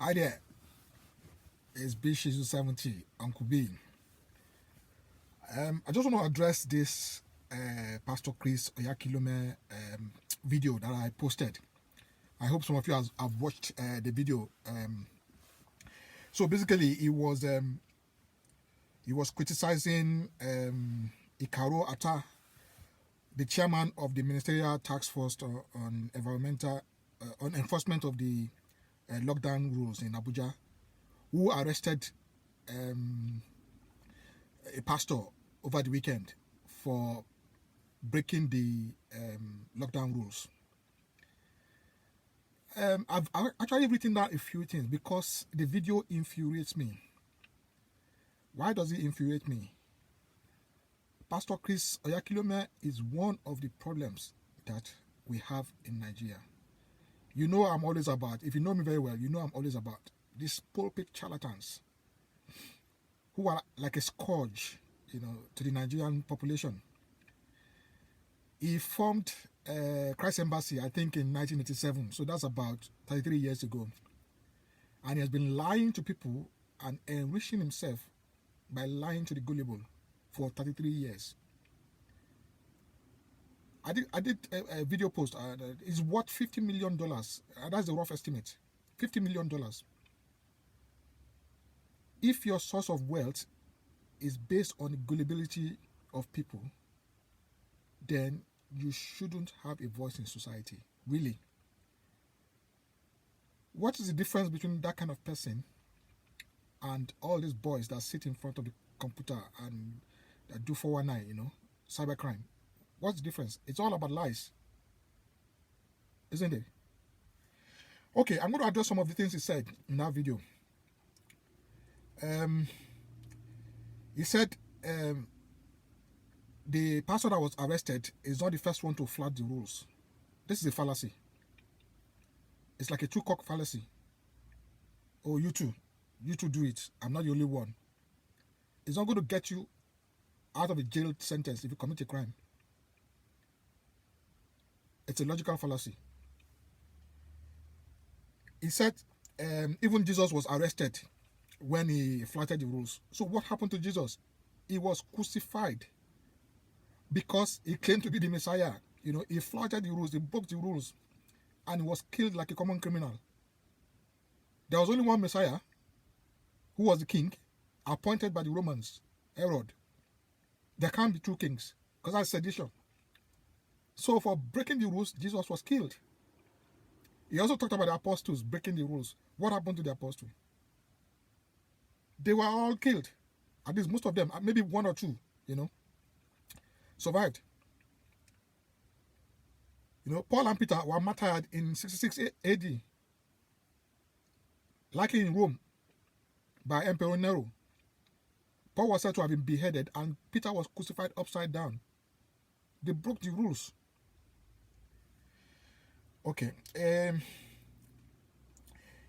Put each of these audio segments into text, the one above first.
Hi there, it's BULLSH 70, Uncle B. I just want to address this Pastor Chris Oyakhilome video that I posted. I hope some of you have watched the video. So basically, he was criticizing Ikaro Atta, the chairman of the Ministerial Task Force on enforcement of the lockdown rules in Abuja, who arrested a pastor over the weekend for breaking the lockdown rules. I've actually written down a few things because the video infuriates me. Why does it infuriate me? Pastor Chris Oyakhilome is one of the problems that we have in Nigeria. You know I'm always about, if you know me very well, you know I'm always about these pulpit charlatans who are like a scourge, to the Nigerian population. He formed Christ Embassy, I think, in 1987, so that's about 33 years ago. And he has been lying to people and enriching himself by lying to the gullible for 33 years. I did a video post. It's worth $50 million. That's the rough estimate. $50 million. If your source of wealth is based on the gullibility of people, then you shouldn't have a voice in society. Really. What is the difference between that kind of person and all these boys that sit in front of the computer and that do 419, cybercrime? What's the difference? It's all about lies, isn't it? Okay, I'm going to address some of the things he said in that video. He said the pastor that was arrested is not the first one to flout the rules. This is a fallacy. It's like a two-cock fallacy. Oh, you two do it. I'm not the only one. It's not going to get you out of a jail sentence if you commit a crime. It's a logical fallacy. He said even Jesus was arrested when he flouted the rules. So what happened to Jesus? He was crucified because he claimed to be the Messiah. He flouted the rules, he broke the rules, and he was killed like a common criminal. There was only one Messiah, who was the king, appointed by the Romans, Herod. There can't be two kings, because that's sedition. So for breaking the rules, Jesus was killed. He also talked about the apostles breaking the rules. What happened to the apostles? They were all killed. At least most of them, maybe one or two, survived. Paul and Peter were martyred in 66 AD, likely in Rome, by Emperor Nero. Paul was said to have been beheaded and Peter was crucified upside down. They broke the rules. Okay.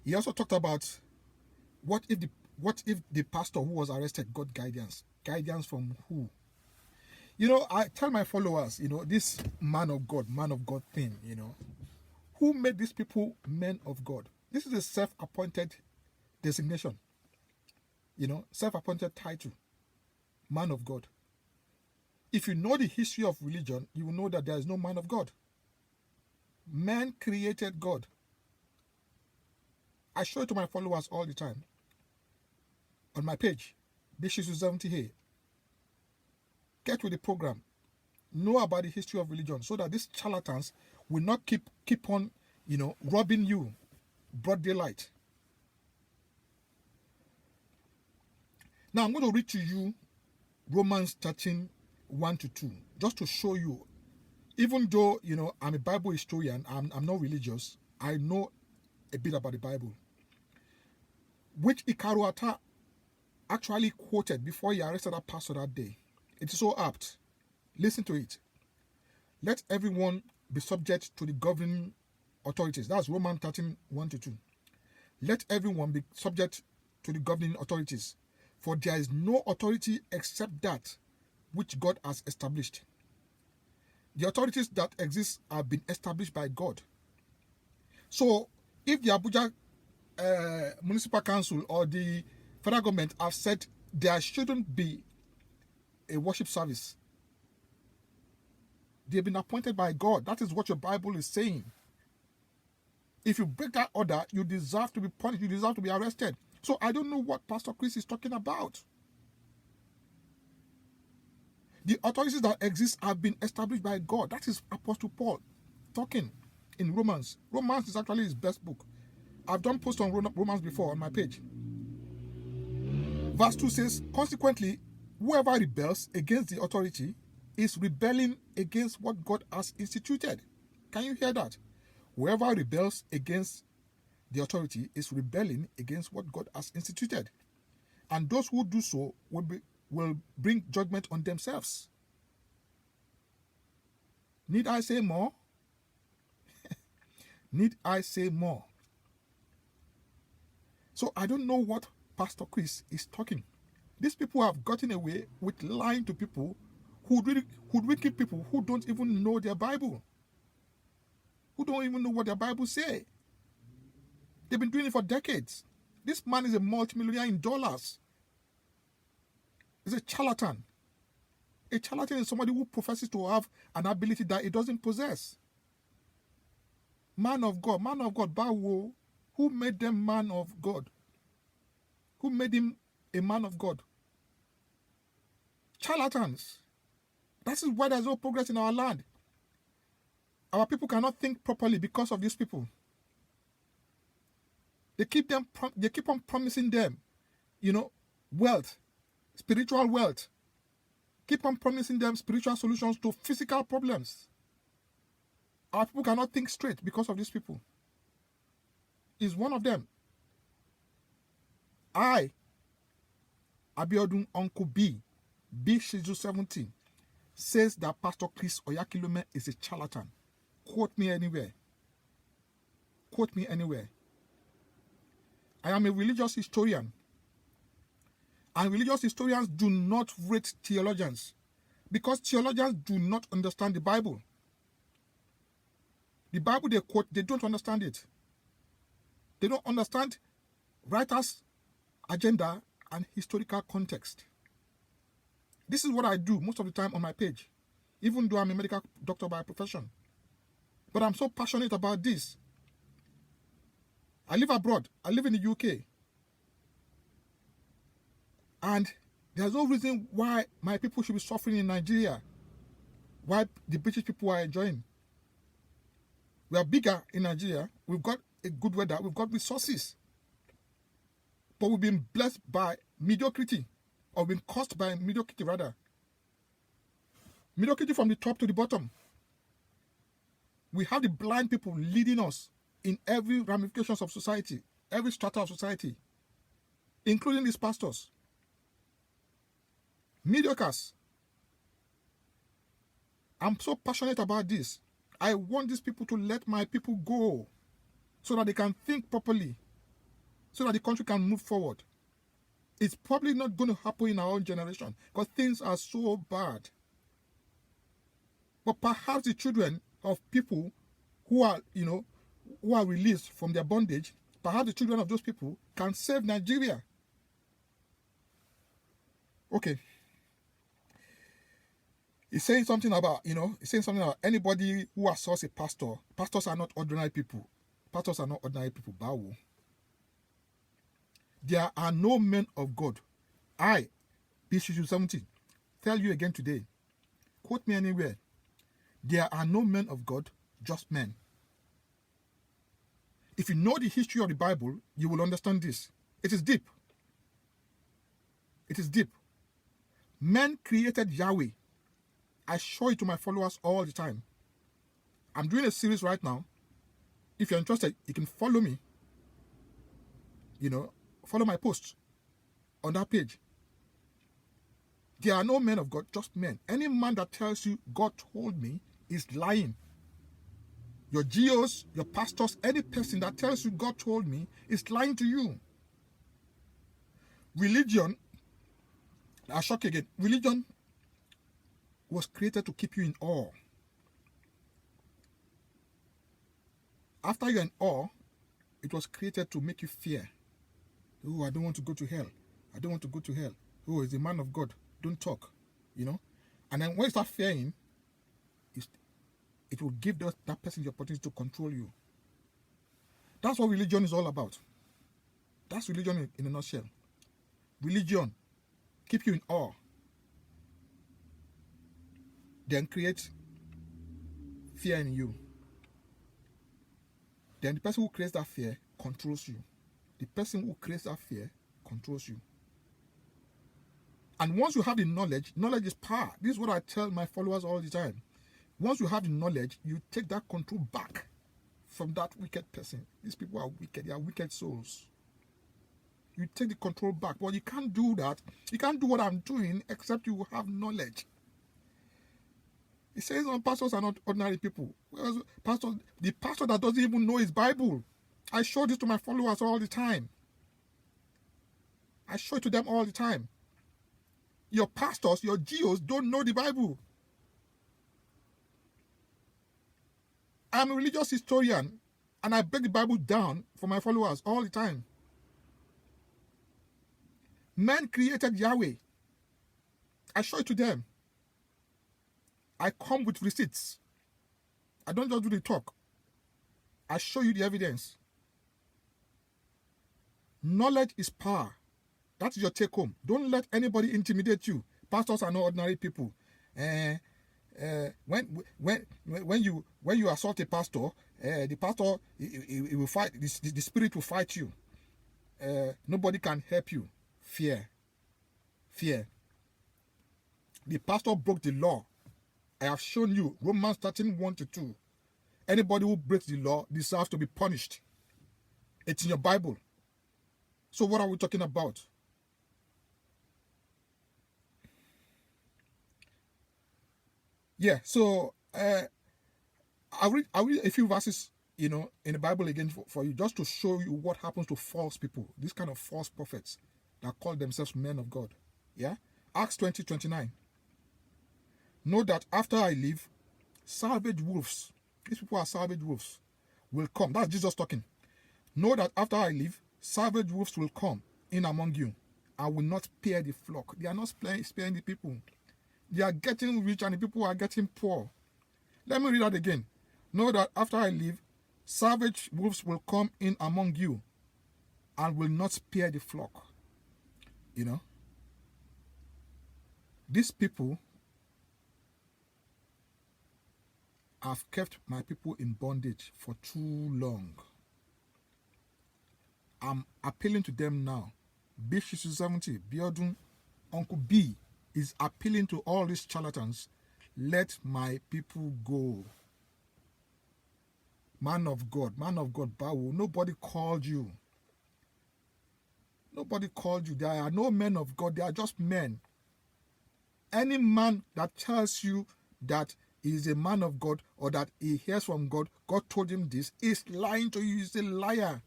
He also talked about what if the pastor who was arrested got guidance? Guidance from who? I tell my followers, this man of God thing, who made these people men of God? This is a self-appointed designation, self-appointed title, man of God. If you know the history of religion, you will know that there is no man of God. Man created God. I show it to my followers all the time. On my page, BULLSH 70 here. Get with the program. Know about the history of religion so that these charlatans will not keep on, robbing you broad daylight. Now I'm going to read to you Romans 13, 1-2, just to show you, even though, I'm a Bible historian, I'm not religious, I know a bit about the Bible, which Ikaro Atta actually quoted before he arrested that pastor that day. It is so apt. Listen to it. Let everyone be subject to the governing authorities. That's Romans 13, 1-2. Let everyone be subject to the governing authorities, for there is no authority except that which God has established. The authorities that exist have been established by God. So if the Abuja municipal council or the federal government have said there shouldn't be a worship service. They've been appointed by God. That is what your Bible is saying. If you break that order, you deserve to be punished. You deserve to be arrested. So I don't know what Pastor Chris is talking about. The authorities that exist have been established by God. That is Apostle Paul talking in Romans. Romans is actually his best book. I've done posts on Romans before on my page. Verse 2 says, consequently, whoever rebels against the authority is rebelling against what God has instituted. Can you hear that? Whoever rebels against the authority is rebelling against what God has instituted. And those who do so will bring judgment on themselves. Need I say more? Need I say more? So I don't know what Pastor Chris is talking. These people have gotten away with lying to people wicked people who don't even know their Bible, who don't even know what their Bible say. They've been doing it for decades. This man is a multimillionaire in dollars. He's a charlatan. A charlatan is somebody who professes to have an ability that he doesn't possess. Man of God, Bawo, who made them man of God? Who made him a man of God? Charlatans. That is why there's no progress in our land. Our people cannot think properly because of these people. They keep on promising them, wealth, spiritual wealth. Keep on promising them spiritual solutions to physical problems. Our people cannot think straight because of these people. Is one of them. I, Abiodun Uncle B Shizu 17, says that Pastor Chris Oyakhilome is a charlatan. Quote me anywhere. Quote me anywhere. I am a religious historian. And religious historians do not rate theologians because theologians do not understand the Bible. The Bible they quote, they don't understand it. They don't understand writers' agenda and historical context. This is what I do most of the time on my page, even though I'm a medical doctor by profession. But I'm so passionate about this. I live abroad. I live in the UK. And there's no reason why my people should be suffering in Nigeria, why the British people are enjoying. We are bigger in Nigeria. We've got a good weather. We've got resources. But we've been blessed by mediocrity, or been caused by mediocrity rather. Mediocrity from the top to the bottom. We have the blind people leading us in every ramifications of society, every strata of society, including these pastors. Mediocres. I'm so passionate about this. I want these people to let my people go so that they can think properly, so that the country can move forward. It's probably not going to happen in our own generation because things are so bad. But perhaps the children of people who are released from their bondage, perhaps the children of those people can save Nigeria. Okay. He's saying something about, anybody who assaults a pastor. Pastors are not ordinary people. Pastors are not ordinary people. Bawo. There are no men of God. I, BULLSH 70, tell you again today. Quote me anywhere. There are no men of God, just men. If you know the history of the Bible, you will understand this. It is deep. It is deep. Men created Yahweh. I show it to my followers all the time. I'm doing a series right now. If you're interested, you can follow me. Follow my posts on that page. There are no men of God, just men. Any man that tells you God told me is lying. Your GOs, your pastors, any person that tells you God told me is lying to you. Religion, I'll shock you again. Religion was created to keep you in awe. After you're in awe, It was created to make you fear. Oh, I don't want to go to hell. I don't want to go to hell. Oh, he's a man of God. Don't talk. You know? And then when you start fearing, it will give that person the opportunity to control you. That's what religion is all about. That's religion in a nutshell. Religion keep you in awe, then create fear in you. Then the person who creates that fear controls you. The person who creates that fear controls you. And once you have the knowledge is power. This is what I tell my followers all the time. Once you have the knowledge, you take that control back from that wicked person. These people are wicked. They are wicked souls. You take the control back. But you can't do that. You can't do what I'm doing except you have knowledge. It says pastors are not ordinary people. The pastor that doesn't even know his Bible. I show this to my followers all the time. I show it to them all the time. Your pastors, your GOs don't know the Bible. I'm a religious historian, and I break the Bible down for my followers all the time. Men created Yahweh. I show it to them. I come with receipts. I don't just do the talk. I show you the evidence. Knowledge is power. That is your take home. Don't let anybody intimidate you. Pastors are not ordinary people. When you assault a pastor, the pastor he will fight. The spirit will fight you. Nobody can help you. Fear. The pastor broke the law. I have shown you Romans 13:1-2. Anybody who breaks the law deserves to be punished. It's in your Bible. So what are we talking about? Yeah, so I'll read a few verses, in the Bible again for you, just to show you what happens to false people, these kind of false prophets that call themselves men of God. Yeah? Acts 20:29. Know that after I leave, savage wolves, these people are savage wolves, will come. That's Jesus talking. Know that after I leave, savage wolves will come in among you. I will not spare the flock. They are not sparing the people. They are getting rich and the people are getting poor. Let me read that again. Know that after I leave, savage wolves will come in among you and will not spare the flock. These people have kept my people in bondage for too long. I'm appealing to them now. B70, Biodun, Uncle B is appealing to all these charlatans. Let my people go. Man of God, Bawo, nobody called you. Nobody called you. There are no men of God. They are just men. Any man that tells you that he is a man of God or that he hears from God, God told him this, is lying to you. He's a liar.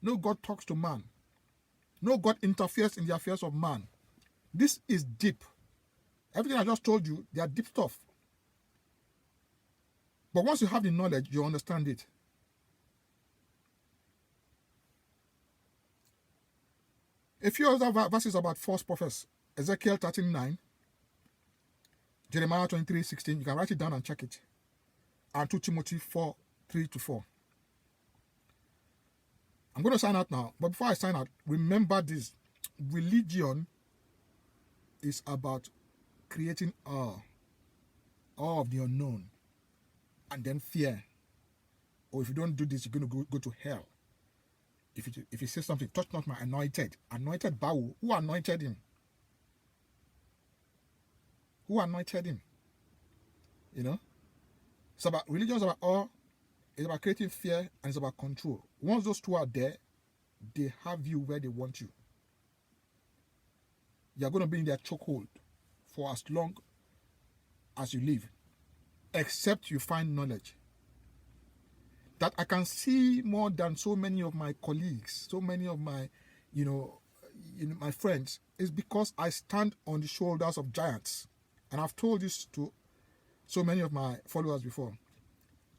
No God talks to man. No God interferes in the affairs of man. This is deep. Everything I just told you, they are deep stuff. But once you have the knowledge, you understand it. A few other verses about false prophets. Ezekiel 13:9. Jeremiah 23:16. You can write it down and check it. And 2 Timothy 4:3-4. I'm going to sign out now. But before I sign out, remember this. Religion is about creating awe of the unknown. And then fear. Or if you don't do this, you're going to go to hell. If you say something, touch not my anointed. Anointed Bawo. Who anointed him? Who anointed him? It's about religion, is about awe, it's about creating fear, and it's about control. Once those two are there, they have you where they want you. You're going to be in their chokehold for as long as you live, except you find knowledge. That I can see more than so many of my colleagues, so many of my, my friends, is because I stand on the shoulders of giants. And I've told this to so many of my followers before.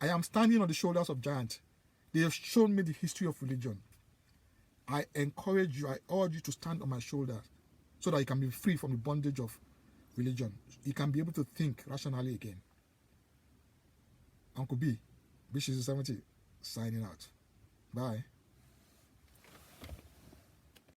I am standing on the shoulders of giants. They have shown me the history of religion. I encourage you, I urge you to stand on my shoulders so that you can be free from the bondage of religion. You can be able to think rationally again. Uncle B, BULLSH 70, signing out. Bye.